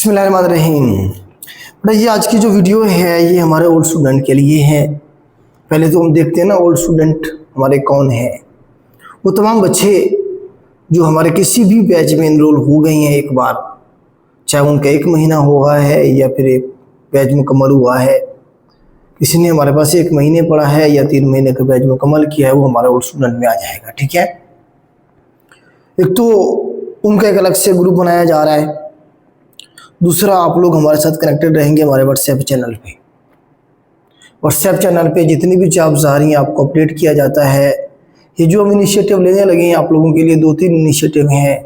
बिस्मिल्लाहिर्रहमानिर्रहीम। बेटा ये आज की जो वीडियो है ये हमारे ओल्ड स्टूडेंट के लिए है। पहले तो हम देखते हैं ना ओल्ड स्टूडेंट हमारे कौन है। वो तमाम बच्चे जो हमारे किसी भी बैच में इनरोल हो गए हैं एक बार, चाहे उनका 1 महीना हुआ है या फिर एक बैच मुकम्मल हुआ है, किसी ने हमारे पास 1 महीने पढ़ा है या 3 महीने का बैच मुकम्मल किया है, वो हमारे ओल्ड स्टूडेंट में आ जाएगा। ठीक है, एक तो उनका एक अलग से ग्रुप बनाया जा रहा है, दूसरा आप लोग हमारे साथ कनेक्टेड रहेंगे हमारे व्हाट्सएप चैनल पे। व्हाट्सएप चैनल पे जितनी भी जॉब्स आ रही हैं आपको अपडेट किया जाता है। ये जो हम इनिशिएटिव लेने लगे हैं आप लोगों के लिए 2-3 इनिशिएटिव हैं।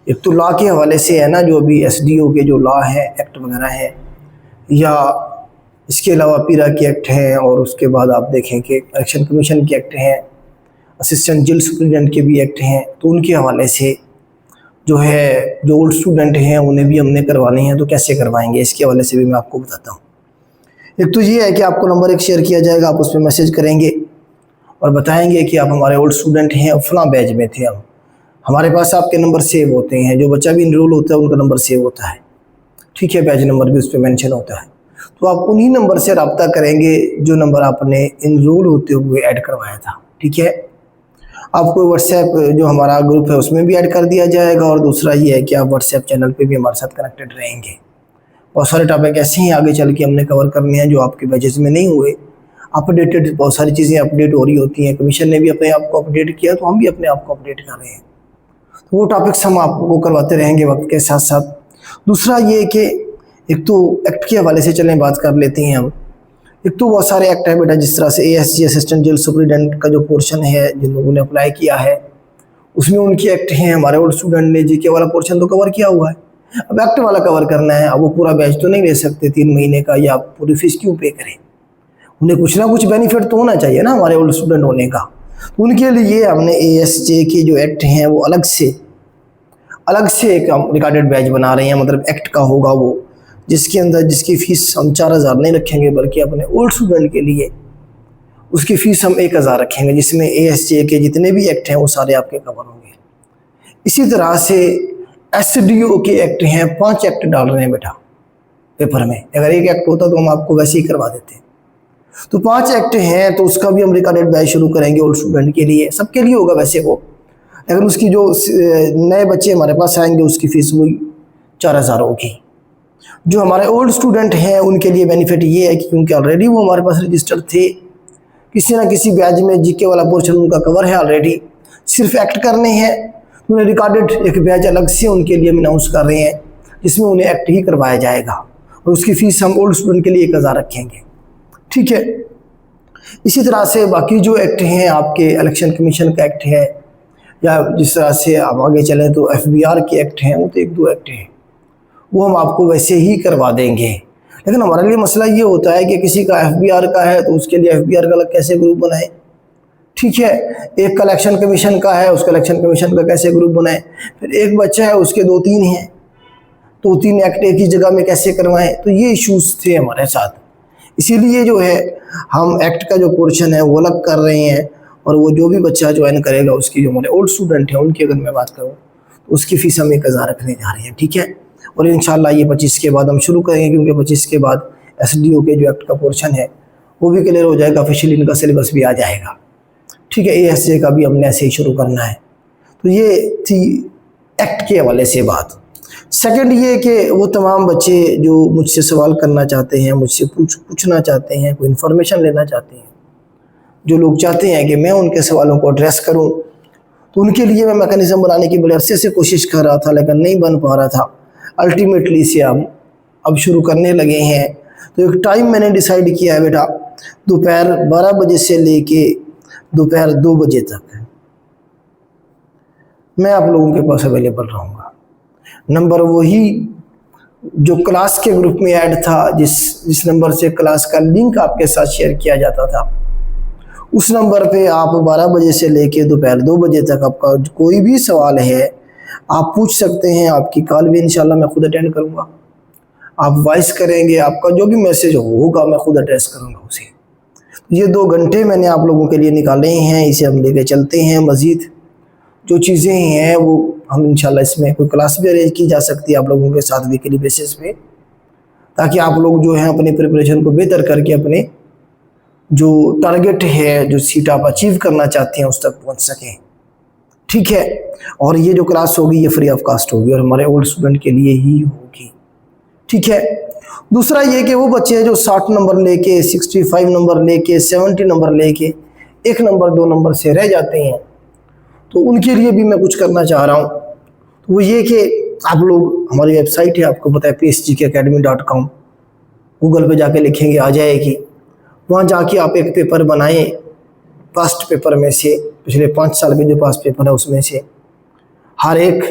एक तो लॉ के हवाले से है ना, जो अभी एसडीओ के जो लॉ है, एक्ट वगैरह है, या इसके अलावा पीरा के एक्ट हैं, और उसके बाद आप देखें कि इलेक्शन कमीशन के एक्ट हैं, असिस्टेंट जेल सुप्रिटेंडेंट के भी एक्ट हैं। तो उनके हवाले से जो है जो ओल्ड स्टूडेंट हैं उन्हें भी हमने करवाने हैं, तो कैसे करवाएंगे इसके हवाले से भी मैं आपको बताता हूँ। एक तो ये है कि आपको नंबर एक शेयर किया जाएगा, आप उस पर मैसेज करेंगे और बताएंगे कि आप हमारे ओल्ड स्टूडेंट हैं और फलां बैच में थे हम, हमारे पास आपके नंबर सेव होते हैं, जो बच्चा भी इनरोल होता है उनका नंबर सेव होता है। ठीक है, बैच नंबर भी उस पर मैंशन होता है। तो आप उन्हीं नंबर से रब्ता करेंगे जो नंबर आपने इनरोल होते हुए ऐड करवाया था। ठीक है, आपको व्हाट्सएप जो हमारा ग्रुप है उसमें भी ऐड कर दिया जाएगा, और दूसरा ये है कि आप व्हाट्सएप चैनल पे भी हमारे साथ कनेक्टेड रहेंगे। बहुत सारे टॉपिक ऐसे ही आगे चल के हमने कवर करने हैं जो आपके बैचेस में नहीं हुए, अपडेटेड बहुत सारी चीज़ें अपडेट हो रही होती हैं। कमीशन ने भी अपने आप को अपडेट किया, तो हम भी अपने आप को अपडेट कर रहे हैं। तो वो टॉपिक्स हम आपको करवाते रहेंगे वक्त के साथ साथ। दूसरा ये कि एक तो एक्ट के हवाले से चलें बात कर लेते हैं हम। एक तो बहुत सारे एक्ट है बेटा, जिस तरह से एएसजी असिस्टेंट जेल सुप्रिटेंडेंट का जो पोर्शन है जिन लोगों ने अप्लाई किया है उसमें उनके एक्ट हैं। हमारे ओल्ड स्टूडेंट ने जीके वाला पोर्शन तो कवर किया हुआ है, अब एक्ट वाला कवर करना है। अब वो पूरा बैच तो नहीं ले सकते 3 महीने का, या पूरी फीस क्यों पे करें, उन्हें कुछ ना कुछ बेनिफिट तो होना चाहिए ना हमारे ओल्ड स्टूडेंट होने का। तो उनके लिए हमने एएसजे के जो एक्ट हैं वो अलग से एक रिकॉर्डेड बैच बना रहे हैं, मतलब एक्ट का होगा वो, जिसके अंदर जिसकी फ़ीस हम 4000 नहीं रखेंगे, बल्कि अपने ओल्ड स्टूडेंट के लिए उसकी फ़ीस हम 1000 रखेंगे, जिसमें एएसजे के जितने भी एक्ट हैं वो सारे आपके कवर होंगे। इसी तरह से एसडीओ के एक्ट हैं, 5 एक्ट डाल रहे हैं बेटा पेपर में। अगर एक एक्ट होता तो हम आपको वैसे ही करवा देते, तो 5 एक्ट हैं, तो उसका भी हम रिकॉर्डेड बैच शुरू करेंगे ओल्ड स्टूडेंट के लिए। सबके लिए होगा वैसे वो, लेकिन उसकी जो नए बच्चे हमारे पास आएंगे उसकी फ़ीस वही 4000 होगी। जो हमारे ओल्ड स्टूडेंट हैं उनके लिए बेनिफिट ये है कि क्योंकि ऑलरेडी वो हमारे पास रजिस्टर्ड थे, किसी ना किसी बैच में जीके वाला पोर्शन उनका कवर है ऑलरेडी, सिर्फ एक्ट करने हैं। तो उन्हें रिकॉर्डेड एक बैच अलग से उनके लिए हम अनाउंस कर रहे हैं, जिसमें उन्हें एक्ट ही करवाया जाएगा, और उसकी फ़ीस हम ओल्ड स्टूडेंट के लिए 1000 रखेंगे। ठीक है, इसी तरह से बाकी जो एक्ट हैं आपके इलेक्शन कमीशन का एक्ट है, या जिस तरह से आप आगे चलें तो FBR के एक्ट हैं, वो तो 1-2 एक्ट हैं, वो हम आपको वैसे ही करवा देंगे। लेकिन हमारे लिए मसला ये होता है कि किसी का FBR का है तो उसके लिए FBR का अलग कैसे ग्रुप बनाए। ठीक है, एक इलेक्शन कमीशन का है, उसका इलेक्शन कमीशन का कैसे ग्रुप बनाए। फिर एक बच्चा है उसके 2-3 हैं, तो 3 एक्ट एक ही जगह में कैसे करवाएं। तो ये इश्यूज थे हमारे साथ, इसीलिए जो है हम एक्ट का जो पोर्शन है वो अलग कर रहे हैं, और वो जो भी बच्चा ज्वाइन करेगा उसकी जो हमारे ओल्ड स्टूडेंट हैं उनकी अगर मैं बात करूँ तो उसकी फ़ीस हम 1000 रखने जा रहे हैं। ठीक है, और इंशाल्लाह ये 25 के बाद हम शुरू करेंगे, क्योंकि 25 के बाद एसडीओ के जो एक्ट का पोर्शन है वो भी क्लियर हो जाएगा, ऑफिशियली इनका सिलेबस भी आ जाएगा। ठीक है, एएसजे का भी हमने ऐसे ही शुरू करना है। तो ये थी एक्ट के हवाले से बात। सेकंड ये कि वो तमाम बच्चे जो मुझसे सवाल करना चाहते हैं, मुझसे पूछना चाहते हैं, कोई इन्फॉर्मेशन लेना चाहते हैं, जो लोग चाहते हैं कि मैं उनके सवालों को एड्रेस करूँ, तो उनके लिए मैं मैकेनिज़्म बनाने की बड़े अरसे से कोशिश कर रहा था, लेकिन नहीं बन पा रहा था। अल्टीमेटली से हम अब शुरू करने लगे हैं। तो एक टाइम मैंने डिसाइड किया है बेटा, दोपहर 12 बजे से लेके दोपहर 2 बजे तक मैं आप लोगों के पास अवेलेबल रहूँगा। नंबर वही जो क्लास के ग्रुप में ऐड था, जिस नंबर से क्लास का लिंक आपके साथ शेयर किया जाता था, उस नंबर पे आप 12 बजे से लेके दोपहर 2 बजे तक आपका कोई भी सवाल है आप पूछ सकते हैं। आपकी कॉल भी इंशाल्लाह मैं खुद अटेंड करूँगा, आप वॉइस करेंगे, आपका जो भी मैसेज होगा मैं खुद एड्रेस करूँगा उसे। ये 2 घंटे मैंने आप लोगों के लिए निकाले हैं, इसे हम लेके चलते हैं। मज़ीद जो चीज़ें हैं वो हम इंशाल्लाह इसमें कोई क्लास भी अरेंज की जा सकती है आप लोगों के साथ वीकली बेसिस पे, ताकि आप लोग जो है अपनी प्रिपरेशन को बेहतर करके अपने जो टारगेट है, जो सीट आप अचीव करना चाहते हैं, उस तक पहुंच सकें। ठीक है, और ये जो क्लास होगी ये फ्री ऑफ कास्ट होगी और हमारे ओल्ड स्टूडेंट के लिए ही होगी। ठीक है, दूसरा ये कि वो बच्चे जो 60 नंबर लेके, 65 नंबर लेके, 70 नंबर लेके 1 नंबर 2 नंबर से रह जाते हैं, तो उनके लिए भी मैं कुछ करना चाह रहा हूँ। तो वो ये कि आप लोग, हमारी वेबसाइट है आपको पता है psgkacademy.com, गूगल पे जाके लिखेंगे आ जाएगी। वहाँ जाके आप एक पेपर बनाएं, पास्ट पेपर में से पिछले 5 साल के जो पास्ट पेपर है उसमें से हर एक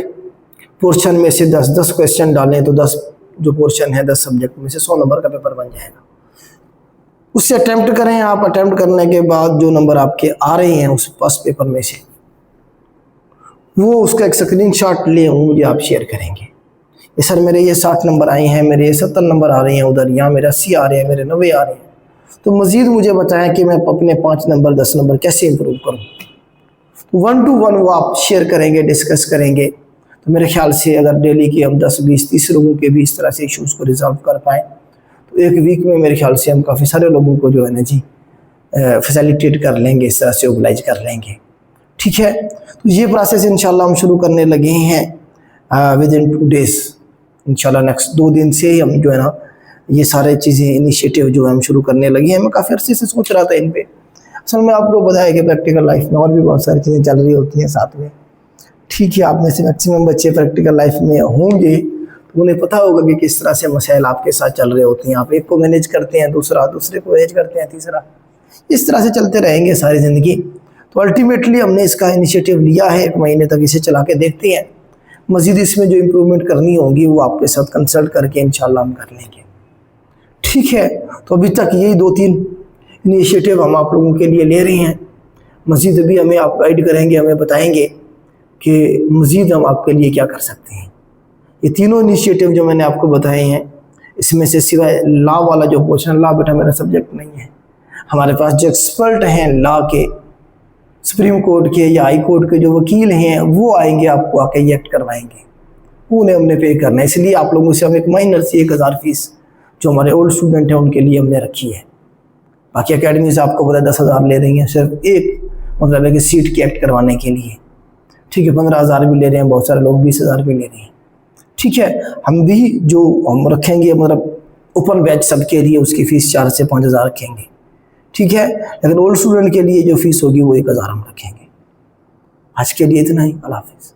पोर्शन में से 10-10 क्वेश्चन डालें, तो 10 जो पोर्शन है 10 सब्जेक्ट में से 100 नंबर का पेपर बन जाएगा। उससे अटेम्प्ट करें आप। अटेम्प्ट करने के बाद जो नंबर आपके आ रहे हैं उस पास्ट पेपर में से, वो उसका एक स्क्रीनशॉट ले मुझे आप शेयर करेंगे। ये सर मेरे ये 60 नंबर आए हैं, मेरे ये 70 नंबर आ रहे हैं, उधर यहाँ मेरे 80 आ रहे हैं, मेरे 90 आ रहे हैं, तो मज़ीद मुझे बताएं कि मैं अपने 5 नंबर 10 नंबर कैसे इंप्रूव करूँ। तो 1 to 1 वो आप शेयर करेंगे, डिस्कस करेंगे। तो मेरे ख्याल से अगर डेली के हम 10, 20, 30 लोगों के भी इस तरह से इशूज़ को रिजॉल्व कर पाएँ, तो एक वीक में मेरे ख्याल से हम काफ़ी सारे लोगों को जो है ना जी फैसिलिटेट कर लेंगे, इस तरह से ओबलाइज कर लेंगे। ठीक है, तो ये प्रोसेस इंशाल्लाह हम शुरू करने लगे हैं विद इन 2 days। इंशाल्लाह नेक्स्ट 2 दिन से ही हम जो है ना ये सारे चीज़ें इनिशिएटिव जो है हम शुरू करने लगे हैं। मैं काफ़ी अर्से से सोच रहा था इन पे। असल में आपको बताया कि प्रैक्टिकल लाइफ में और भी बहुत सारी चीज़ें चल रही होती हैं साथ में। ठीक है, आप में से मैक्सिमम बच्चे प्रैक्टिकल लाइफ में होंगे, तो उन्हें पता होगा कि किस तरह से मसाइल आपके साथ चल रहे होते हैं। आप एक को मैनेज करते हैं, दूसरे को मैनेज करते हैं, तीसरा, इस तरह से चलते रहेंगे सारी ज़िंदगी। तो अल्टीमेटली हमने इसका इनिशिएटिव लिया है, 1 महीने तक इसे चला के देखते हैं। मज़ीद इसमें जो इम्प्रूवमेंट करनी होगी वो आपके साथ कंसल्ट करके इंशाल्लाह हम कर लेंगे। ठीक है, तो अभी तक यही 2-3 इनिशिएटिव हम आप लोगों के लिए ले रहे हैं। मज़ीद अभी हमें आप गाइड करेंगे, हमें बताएंगे कि मज़ीद हम आपके लिए क्या कर सकते हैं। ये तीनों इनिशिएटिव जो मैंने आपको बताए हैं, इसमें से सिवाय लॉ वाला जो पोर्शन, लॉ बेटा मेरा सब्जेक्ट नहीं है। हमारे पास जो एक्सपर्ट हैं लॉ के, सुप्रीम कोर्ट के या हाई कोर्ट के जो वकील हैं, वो आएंगे, आपको आके ये एक्ट करवाएंगे, उन्हें हमने पे करना है। इसलिए आप लोगों से हम एक माइनर सी 1000 फीस जो हमारे ओल्ड स्टूडेंट हैं उनके लिए हमने रखी है। बाकी अकेडमी से आपको पता 10,000 ले रही हैं, सिर्फ एक मतलब है कि सीट की एक्ट करवाने के लिए। ठीक है, 15,000 भी ले रहे हैं, बहुत सारे लोग 20,000 भी ले रहे हैं। ठीक है, हम भी जो हम रखेंगे मतलब ओपन बैच सबके लिए उसकी फ़ीस 4 से 5,000 रखेंगे। ठीक है, लेकिन ओल्ड स्टूडेंट के लिए जो फीस होगी वो 1,000 हम रखेंगे। आज के लिए इतना ही। अल्लाह हाफ़िज़।